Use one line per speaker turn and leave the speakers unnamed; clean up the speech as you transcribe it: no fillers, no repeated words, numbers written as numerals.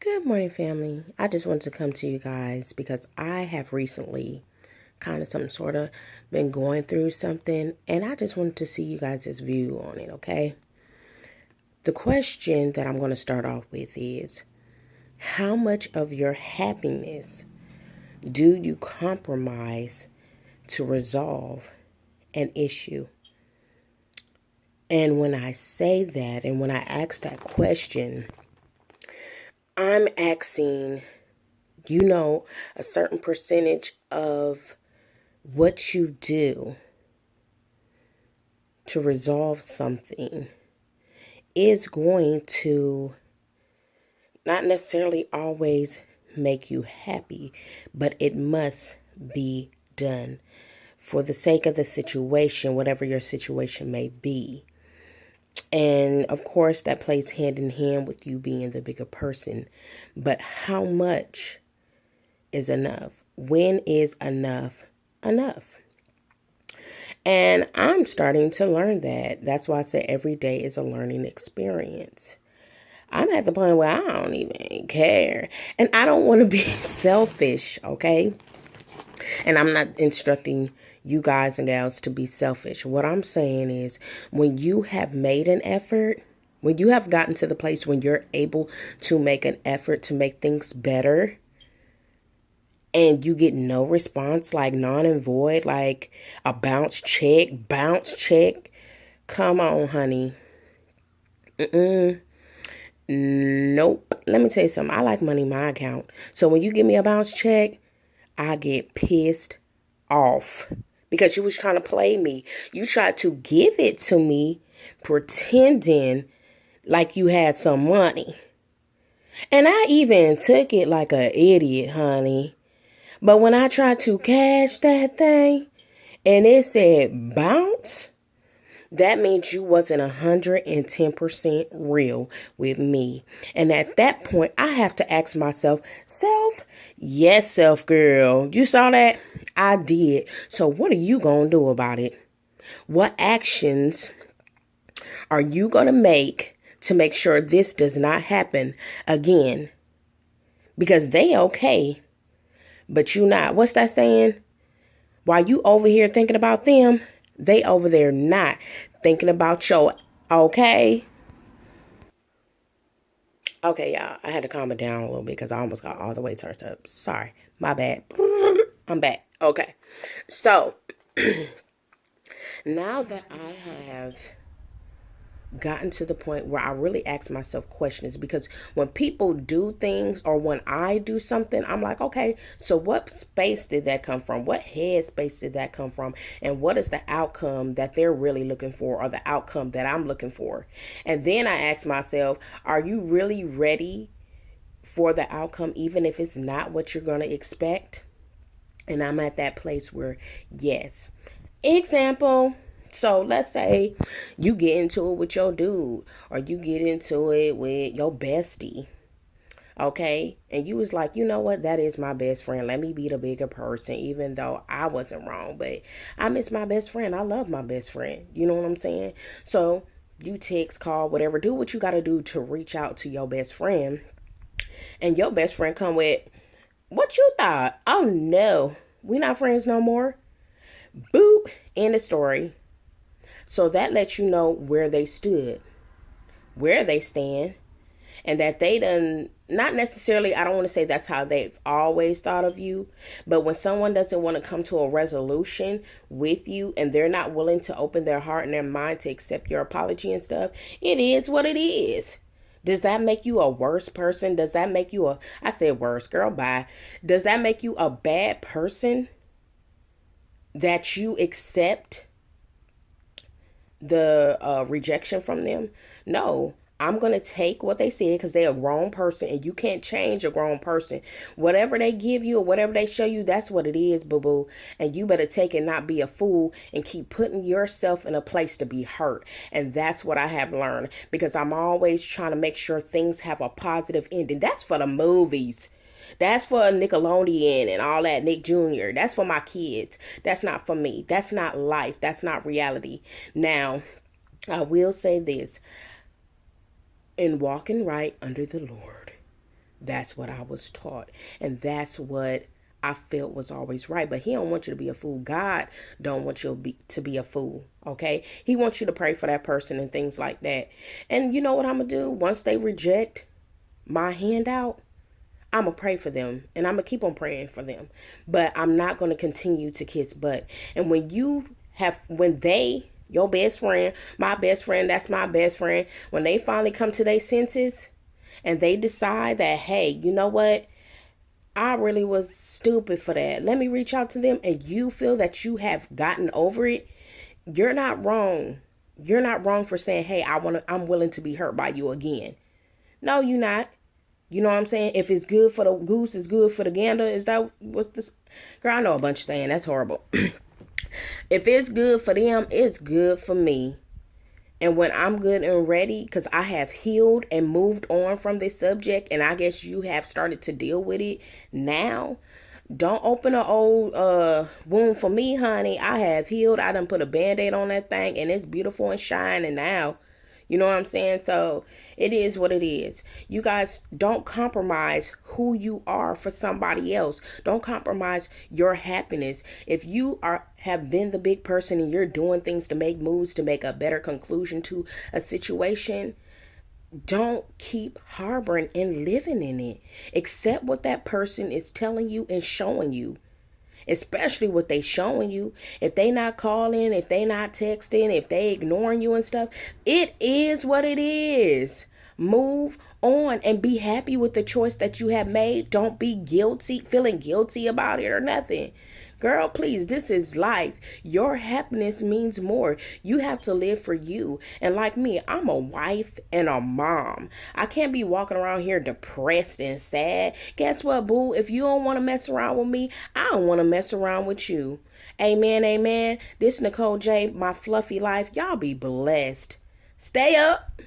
Good morning, family. I just wanted to come to you guys because I have recently been going through something, and I just wanted to see you guys' view on it, okay? The question that I'm going to start off with is, how much of your happiness do you compromise to resolve an issue? And when I say that, and when I ask that question, I'm asking, a certain percentage of what you do to resolve something is going to not necessarily always make you happy, but it must be done for the sake of the situation, whatever your situation may be. And of course, that plays hand in hand with you being the bigger person. But how much is enough? When is enough enough? And I'm starting to learn that. That's why I say every day is a learning experience. I'm at the point where I don't even care. And I don't want to be selfish, okay? And I'm not instructing you guys and gals to be selfish. What I'm saying is, when you have made an effort, when you have gotten to the place when you're able to make an effort to make things better, and you get no response, like non and void, like a bounce check. Come on, honey. Nope. Let me tell you something. I like money in my account. So when you give me a bounce check, I get pissed off because you was trying to play me. You tried to give it to me pretending like you had some money. And I even took it like an idiot, honey. But when I tried to cash that thing and it said bounce, that means you wasn't 110% real with me. And at that point, I have to ask myself, self, yes, self girl, you saw that? I did. So what are you going to do about it? What actions are you going to make sure this does not happen again? Because they okay, but you not. What's that saying? While you over here thinking about them, they over there not thinking about your okay. Okay, y'all. I had to calm it down a little bit because I almost got all the way turned up. Sorry. My bad. I'm back. Okay. So, now that I have gotten to the point where I really ask myself questions, because when people do things or when I do something, I'm like, okay, so what space did that come from? What head space did that come from? And what is the outcome that they're really looking for, or the outcome that I'm looking for? And then I ask myself, are you really ready for the outcome, even if it's not what you're going to expect? And I'm at that place where, yes. Example. So let's say you get into it with your dude, or you get into it with your bestie. Okay. And you was like, you know what? That is my best friend. Let me be the bigger person, even though I wasn't wrong. But I miss my best friend. I love my best friend. You know what I'm saying? So you text, call, whatever. Do what you got to do to reach out to your best friend. And your best friend come with, what you thought? Oh no. We not friends no more. Boop. End of story. So that lets you know where they stood, where they stand, and that they done, not necessarily, I don't want to say that's how they've always thought of you, but when someone doesn't want to come to a resolution with you and they're not willing to open their heart and their mind to accept your apology and stuff, it is what it is. Does that make you a worse person? Does that make you I said worse, girl, bye. Does that make you a bad person that you accept the rejection from them? No. I'm going to take what they said because they're a grown person and you can't change a grown person. Whatever they give you or whatever they show you, that's what it is, boo-boo. And you better take it, not be a fool, and keep putting yourself in a place to be hurt. And that's what I have learned, because I'm always trying to make sure things have a positive ending. That's for the movies. That's for Nickelodeon and all that, Nick Jr. That's for my kids. That's not for me. That's not life. That's not reality. Now, I will say this. In walking right under the Lord, That's what I was taught. And that's what I felt was always right. But he don't want you to be a fool. God don't want you to be a fool. Okay? He wants you to pray for that person and things like that. And you know what I'm gonna do? Once they reject my handout, I'm gonna pray for them and I'm gonna keep on praying for them. But I'm not gonna continue to kiss butt. And when they, your best friend, my best friend, that's my best friend, when they finally come to their senses and they decide that, hey, you know what? I really was stupid for that. Let me reach out to them, and you feel that you have gotten over it. You're not wrong. You're not wrong for saying, "Hey, I'm willing to be hurt by you again." No, you're not. You know what I'm saying? If it's good for the goose, it's good for the gander. Is that what's this? Girl, I know a bunch of saying. That's horrible. If it's good for them, it's good for me. And when I'm good and ready, because I have healed and moved on from this subject, and I guess you have started to deal with it now, don't open an old wound for me, honey. I have healed. I done put a band-aid on that thing, and it's beautiful and shining now. You know what I'm saying? So it is what it is. You guys don't compromise who you are for somebody else. Don't compromise your happiness. If you have been the big person and you're doing things to make moves to make a better conclusion to a situation, don't keep harboring and living in it. Accept what that person is telling you and showing you, especially what they showing you. If they not calling, if they not texting, if they ignoring you and stuff, it is what it is. Move on and be happy with the choice that you have made. Don't be feeling guilty about it or nothing. Girl, please, this is life. Your happiness means more. You have to live for you. And like me, I'm a wife and a mom. I can't be walking around here depressed and sad. Guess what, boo? If you don't want to mess around with me, I don't want to mess around with you. Amen, amen. This Nicole J, my fluffy life. Y'all be blessed. Stay up.